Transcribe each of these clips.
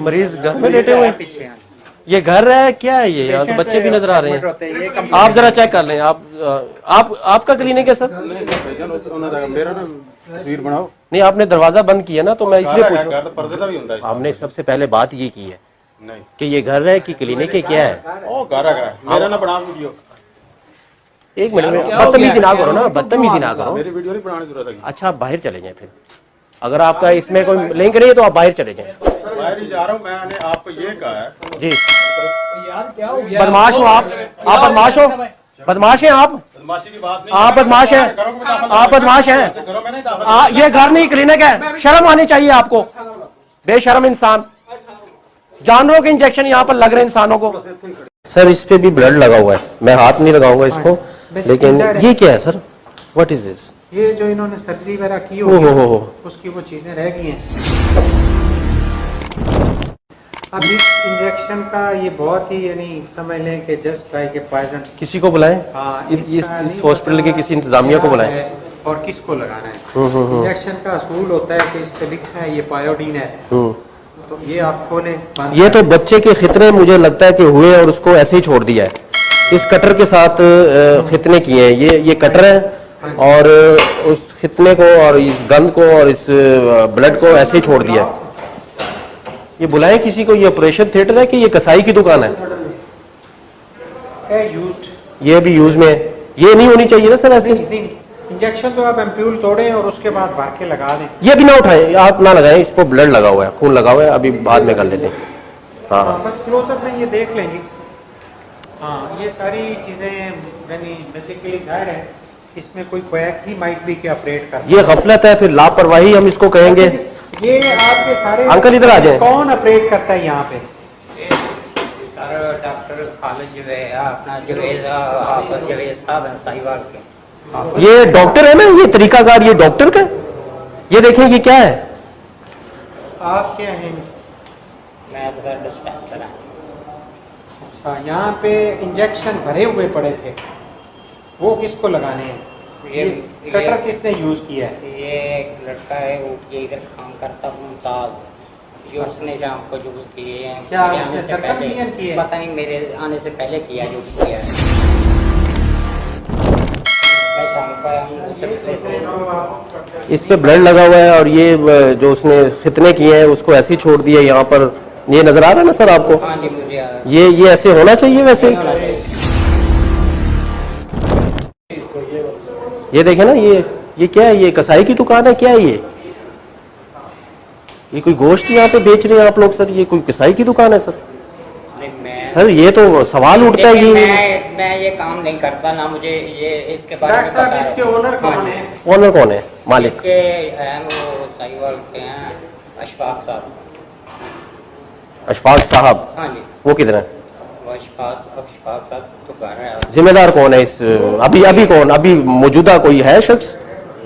मरीज घर में लेटे हुए पीछे। ये घर है क्या है ये? यहाँ तो बच्चे भी नजर आ रहे हैं। आप जरा चेक कर लें। आपका क्लिनिक है सर? मेरा ना तस्वीर बनाओ। नहीं, आपने दरवाजा बंद किया ना, तो मैं इसलिए पूछ रहा हूँ। हमने सबसे पहले बात ये की है कि ये घर है कि क्लिनिक है, क्या है? ओ घर है मेरा ना बना वीडियो। एक मिनट में बदतमीजी ना करो ना, बदतमीजी ना करो। मेरी वीडियो नहीं बनाने की जरूरत है। अच्छा, आप बाहर चले जाएं। फिर अगर आपका इसमें कोई लिंक नहीं है तो आप बाहर चले जाएं। बाहर ही जा रहा हूँ। मैंने आपको ये कहा है जी। बदमाश हो आप बदमाश हो, बदमाश हैं आप। बदमाशी की बात नहीं। आप बदमाश हैं, आप बदमाश हैं। ये घर नहीं क्लिनिक है। शर्म आनी चाहिए आपको, बेशर्म इंसान। जानवरों के इंजेक्शन यहाँ पर लग रहे हैं इंसानों को। सर इस पे भी ब्लड लगा हुआ है, मैं हाथ नहीं लगाऊंगा इसको, लेकिन ये क्या है सर? What is this? ये जो इन्होंने सर्जरी वगैरह की हो उसकी वो चीजें रह गई हैं। अब इस इंजेक्शन का ये बहुत ही यानी समझ लें कि जस्ट लाइक ए पॉइजन। किसी को बुलाएं? हाँ, इस हॉस्पिटल के किसी इंतजामिया को बुलाएं और किसको लगाना है। इंजेक्शन का असूल होता है कि इस पे लिखा है ये पायोडीन है, तो ये आप खोलें। ये तो बच्चे के खितने मुझे लगता है कि हुए और उसको ऐसे ही छोड़ दिया है। इस कटर के साथ खितने किए हैं। ये कटर है और उस खितने को और इस गंद को और इस ब्लड को ऐसे ही छोड़ दिया है। ये बुलाएं किसी को। ये ऑपरेशन थिएटर है कि ये कसाई की दुकान है? ये भी यूज में है। ये नहीं होनी चाहिए ना सर ऐसे। इंजेक्शन तो आप एम्प्यूल तोड़ें और उसके बाद भर के लगा दें। ये भी ना उठाएं, आप ना लगाएं। इसको ब्लड लगा हुआ है, खून लगा हुआ है, अभी बाद में कर लेते हैं। हाँ बस क्लोजअप में ये देख लेंगे। हाँ, ये सारी चीजें बेसिकली जाहिर है इसमें कोई क्वैक ही माइट भी के ऑपरेट कर। ये गफलत है, फिर लापरवाही हम इसको कहेंगे। ये आपके सारे अंकल इधर आ जाएं। कौन ऑपरेट करता है यहाँ पे? सर डॉक्टर खालिद जो है अपना जवेद साहब है साहिवाल के। ये डॉक्टर है ना, ये तरीकाकार ये डॉक्टर का। ये देखें ये क्या है? आप क्या हैं? मैं सर डिस्पेंसर है। अच्छा, यहाँ पे इंजेक्शन भरे हुए पड़े थे, वो किसको लगाने हैं? ये कटर किसने यूज किया है? ये एक लड़का है वो ये इधर काम करता मुमताज, जो उसने शाम को यूज किए हैं। क्या उसने सर्कमसिजन किए? पता नहीं, मेरे आने से पहले किया जो किया है। इस पे ब्लड लगा हुआ है और ये जो उसने खितने किए हैं उसको ऐसे ही छोड़ दिया यहाँ पर। ये नजर आ रहा है ना सर आपको? हाँ जी, मुझे ये ऐसे होना चाहिए वैसे। ये देखे ना, ये क्या है? ये कसाई की दुकान है क्या है ये कोई गोश्त यहाँ पे बेच रहे हैं आप लोग सर? ये कोई कसाई की दुकान है सर? सर ये तो सवाल उठता है कि मैं ये काम नहीं करता ना, मुझे ये इसके बारे में डॉक्टर साहब इसके ओनर कौन है? ओनर कौन है? मालिक के हैं वो साहिवाल के हैं, अशफाक साहब। अशफाक साहब? हाँ जी। वो किधर है? वो अशफाक साहब तो घर है। जिम्मेदार कौन है इस अभी कौन अभी मौजूदा कोई है शख्स?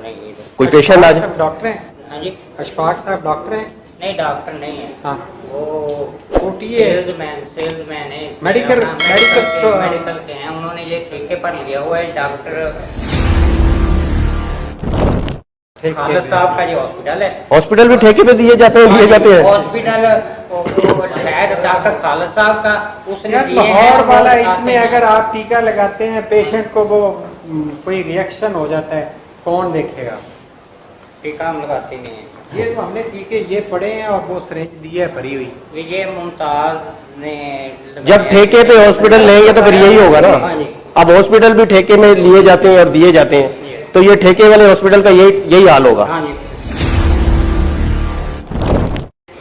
नहीं, कोई पेशेंट आज? डॉक्टर हैं? हाँ जी। अशफाक साहब डॉक्टर हैं? नहीं, डॉक्टर नहीं है। हाँ, वो सेल्समैन है। मेडिकल के हैं। उन्होंने ये ठेके पर लिया हुआ है। डॉक्टर खालिद साहब का जो हॉस्पिटल है, हॉस्पिटल भी ठेके पे दिए जाते हैं। हॉस्पिटल डॉक्टर खालिद साहब का उसने लाहौर वाला। इसमें अगर आप टीका लगाते हैं पेशेंट को, वो कोई रिएक्शन हो जाता है, कौन देखेगा? टीका हम लगाते नहीं हैं। ये तो हमने टीके ये पड़े हैं और वो सिरिंज दी है भरी हुई। ये मुमताज ने जब ठेके पे हॉस्पिटल लेंगे तो फिर यही होगा ना। अब हॉस्पिटल भी ठेके में लिए जाते हैं और दिए जाते हैं, तो ये ठेके वाले हॉस्पिटल का यही हाल होगा।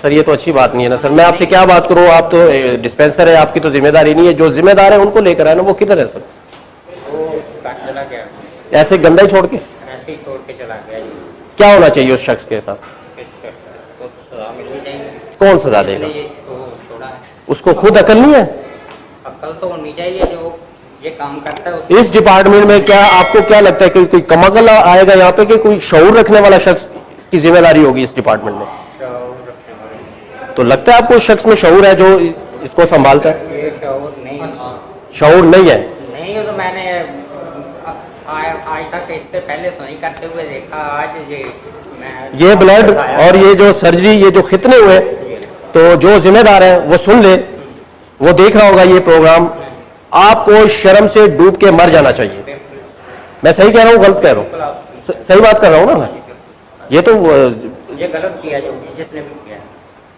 सर ये तो अच्छी बात नहीं है ना सर। मैं आपसे क्या बात करूं, आप तो डिस्पेंसर है, आपकी तो जिम्मेदारी नहीं है। जो जिम्मेदार है उनको लेकर आए ना, वो किधर है सर? वो चला गया, ऐसे गंदा ही छोड़ के? ऐसे ही छोड़ के चला गया। क्या होना चाहिए उस शख्स के साथ? सजा मिलनी चाहिए। कौन सजा देगा? छोड़ा है, उसको खुद अकल नहीं है? अकल तो होनी चाहिए जो ये काम करता है। इस डिपार्टमेंट में क्या आपको क्या लगता है कि कोई कमाकल आएगा यहाँ पे कि कोई शऊर रखने वाला शख्स की जिम्मेदारी होगी इस डिपार्टमेंट में? तो लगता है आपको उस शख्स में शऊर है जो इसको संभालता है? ये शऊर नहीं, शऊर नहीं है। नहीं, तो मैंने आज तक इससे पहले तो नहीं करते हुए देखा। आज ये ब्लड और ये जो सर्जरी, ये जो खितने हुए, तो जो जिम्मेदार है वो सुन ले, वो देख रहा होगा ये प्रोग्राम, आपको शर्म से डूब के मर जाना चाहिए। मैं सही कह रहा हूँ गलत कह रहा हूँ? सही बात कर रहा हूँ ना मैं? ये तो ये गलत किया जो जिसने भी किया।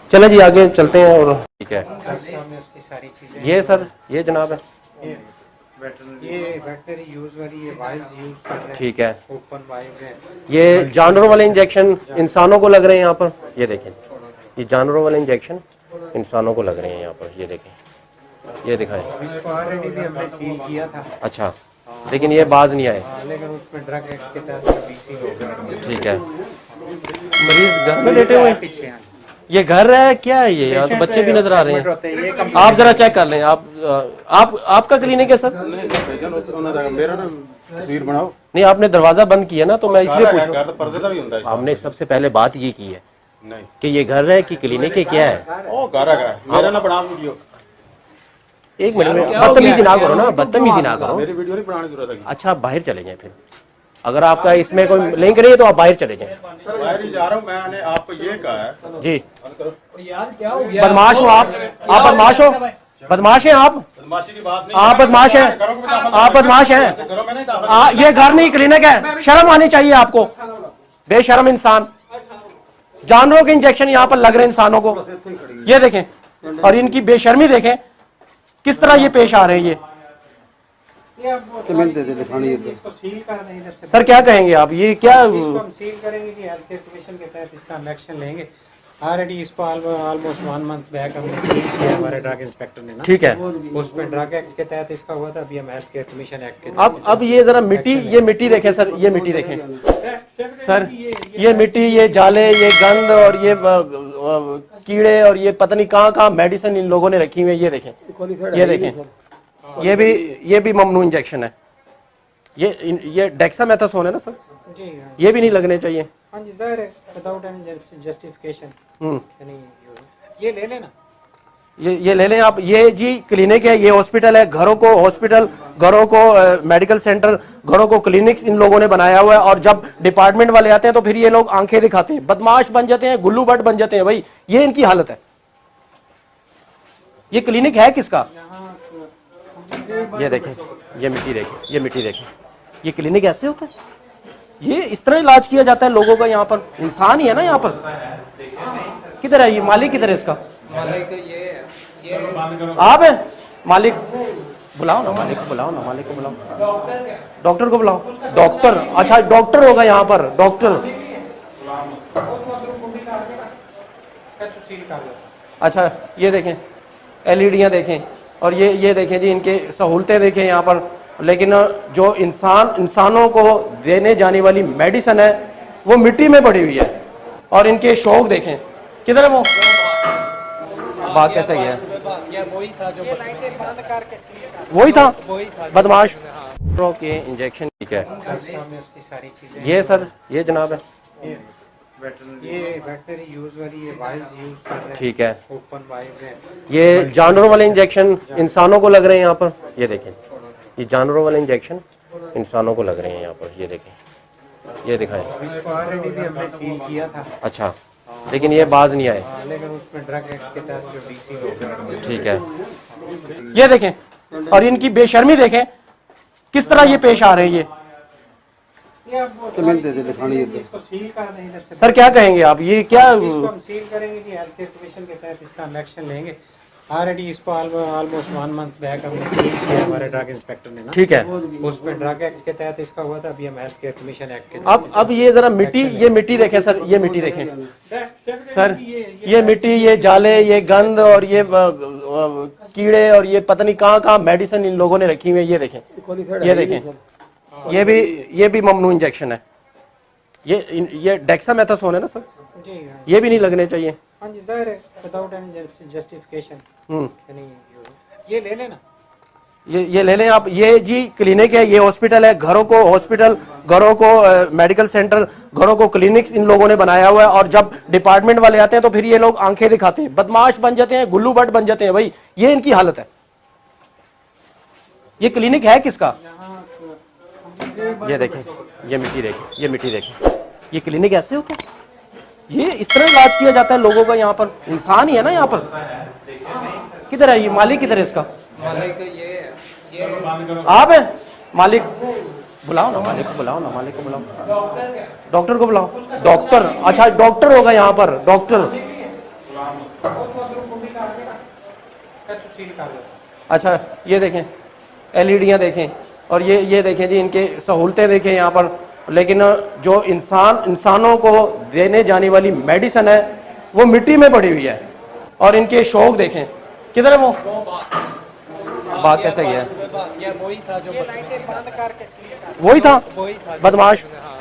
चले जी आगे चलते हैं। और ठीक है, में उसकी सारी चीजें ये सर, ये जनाब है, ये वेटनरी यूज वाली ये वाइल्स यूज कर रहे हैं। ठीक है। ओपन वाइल्स हैं। ये जानवरों वाले इंजेक्शन इंसानों को लग रहे हैं यहाँ पर, ये देखें, ये जानवरों वाले इंजेक्शन इंसानों को लग रहे हैं यहाँ पर, ये देखें, ये दिखाएं। इसको ऑलरेडी भी हमने सील किया था, अच्छा, लेकिन ये बाज नहीं आए। लेकिन उसमें ड्रग एक्ट के तहत डीसी हो गया। ठीक है। मरीज घर में लेटे हुए हैं। पीछे ये घर है क्या है ये? यहाँ तो बच्चे भी नजर आ रहे हैं। आप जरा चेक कर लें। आपका क्लिनिक है सर? मेरा ना तस्वीर बनाओ। नहीं, आपने दरवाजा बंद किया ना, तो मैं इसलिए पूछ रहा हूँ। पर्दे का भी होता है। हमने सबसे पहले बात ये की है नहीं कि ये घर है कि क्लिनिक है, क्या है? ओ घर है, मेरा ना बना वीडियो। एक मिनट में बदतमीजी ना करो ना, बदतमीजी ना करो। मेरी वीडियो नहीं बनाने की जरूरत है। अच्छा, आप बाहर चले जाएं फिर। अगर आपका इसमें कोई लिंक नहीं है तो आप बाहर चले जाएं। बाहर ही जा रहा हूँ, मैंने आपको ये कहा है जी। यार क्या हो गया? बदमाश हो आप बदमाश हो, बदमाश हैं आप, बदमाशी की बात नहीं। आप बदमाश हैं, आप बदमाश हैं। घरों में नहीं दाखिल। ये घर नहीं क्लिनिक है, शर्म आनी चाहिए आपको, बेशर्म इंसान। जानवरों के इंजेक्शन यहाँ पर लग रहे हैं इंसानों को, ये देखें, और इनकी बेशर्मी देखें किस तरह ये पेश आ रहे हैं। ये इसको सील कर दें इधर से। सर क्या कहेंगे आप? ये क्या इसको हम सील करेंगे जी, हेल्थ केयर कमीशन के तहत इसका हम एक्शन लेंगे। ऑलरेडी इसको ऑलमोस्ट 1 मंथ बैक हमने सील किया हमारे ड्रग इंस्पेक्टर ने ना। ठीक है। उसमें ड्रग एक्ट के तहत इसका हुआ था, अभी हम हेल्थ केयर कमीशन एक्ट के अब ये जरा मिट्टी, ये मिट्टी देखें सर, ये मिट्टी देखें सर, ये मिट्टी, ये जाले, ये गंद और ये कीड़े और ये पता नहीं कहाँ कहाँ मेडिसिन इन लोगों ने रखी हुई है। ये देखें, ये देखें, ये भी ममनू इंजेक्शन है। ये डेक्सामेथासोन है ना सर? जी हाँ। ये भी नहीं लगने चाहिए। हाँ जी, जाहिर है विदाउट एनी जस्टिफिकेशन। ये ले लेना, ये ले लें आप। ये जी क्लिनिक है, ये हॉस्पिटल है। घरों को मेडिकल सेंटर, घरों को क्लिनिक्स इन लोगों ने बनाया हुआ है। और जब डिपार्टमेंट वाले आते हैं तो फिर ये लोग आंखें दिखाते हैं, बदमाश बन जाते हैं, गुल्लू बट बन जाते हैं। भाई ये इनकी हालत है। ये क्लिनिक है किसका? ये देखें, ये मिट्टी देखें, ये मिट्टी देखें। ये क्लिनिक ऐसे होता है? ये इस तरह इलाज किया जाता है लोगों का? यहाँ पर इंसान ही है ना यहाँ पर? किधर है ये मालिक? किधर है इसका मालिक? ये आप है मालिक? बुलाओ ना मालिक को, बुलाओ ना मालिक को, बुलाओ डॉक्टर को, बुलाओ डॉक्टर। अच्छा डॉक्टर होगा यहाँ पर, डॉक्टर। अच्छा ये देखें, एलईडियाँ देखें, और ये देखें जी, इनके सहूलतें देखें यहाँ पर। लेकिन जो इंसानों को देने जाने वाली मेडिसिन है वो मिट्टी में पड़ी हुई है। और इनके शौक देखें, किधर है वो? बात कैसे है? वही था जो वही था बदमाश के इंजेक्शन। ठीक है। में उसकी सारी चीजें ये सर, ये जनाब है, ये वेटनरी यूज वाली ये वाइल्स यूज कर रहे हैं। ठीक है। ओपन वाइल्स हैं। ये जानवरों वाले इंजेक्शन इंसानों को लग रहे हैं यहाँ पर, ये देखें, ये जानवरों वाले इंजेक्शन इंसानों को लग रहे हैं यहाँ पर, ये देखें, ये दिखाएं। इसको ऑलरेडी भी हमने सील किया था, अच्छा, लेकिन ये बाज नहीं आए। लेकिन उसमें ड्रग एक्ट के तहत जो डीसी हो गया। ठीक है। ये देखें, और इनकी बेशर्मी देखें किस तरह ये पेश आ रहे हैं। ये इसको सील कर दें इधर से। सर क्या कहेंगे आप? ये क्या इसको हम सील करेंगे जी, हेल्थ केयर कमीशन के तहत इसका हम एक्शन लेंगे। ऑलरेडी इसको ऑलमोस्ट 1 मंथ बैक हमने सील किया हमारे ड्रग इंस्पेक्टर ने ना। ठीक है। उसमें ड्रग एक्ट के तहत इसका हुआ था, अभी हम हेल्थ केयर कमीशन एक्ट के अब ये जरा मिट्टी, ये मिट्टी देखें सर, ये मिट्टी देखें सर, ये मिट्टी, ये जाले, ये गंद और ये कीड़े और ये पता नहीं कहाँ कहाँ मेडिसिन इन लोगों ने रखी हुई है। ये देखें, ये देखें, ये भी ममनू इंजेक्शन है। ये डेक्सामेथासोन है ना सर? जी हाँ। ये भी नहीं लगने चाहिए। हाँ जी, जाहिर है विदाउट एनी जस्टिफिकेशन। ये ले लेना, ये ले लें आप। ये जी क्लिनिक है, ये हॉस्पिटल है। घरों को मेडिकल सेंटर, घरों को क्लिनिक्स इन लोगों ने बनाया हुआ है। और जब डिपार्टमेंट वाले आते हैं तो फिर ये लोग आंखें दिखाते हैं, बदमाश बन जाते हैं, गुल्लू बट बन जाते हैं। भाई ये इनकी हालत है। ये क्लिनिक है किसका? ये देखें, ये मिट्टी देखें, ये मिट्टी देखें। ये क्लिनिक ऐसे होता है? ये इस तरह इलाज किया जाता है लोगों का यहाँ पर? इंसान ही है ना यहाँ पर? किधर है ये मालिक, किधर है इसका? मालिक ये आप है मालिक? बुलाओ ना मालिक को, बुलाओ ना मालिक को, बुलाओ डॉक्टर को, बुलाओ डॉक्टर। अच्छा डॉक्टर होगा यहाँ पर, डॉक्टर। अच्छा ये देखें एलईडियाँ देखें, और ये देखें जी इनके सहूलतें देखें यहाँ पर। लेकिन जो इंसानों को देने जाने वाली मेडिसिन है वो मिट्टी में पड़ी हुई है। और इनके शौक देखें, किधर है वो बात कैसे है? ये वही था जो वही था वही था बदमाश। हाँ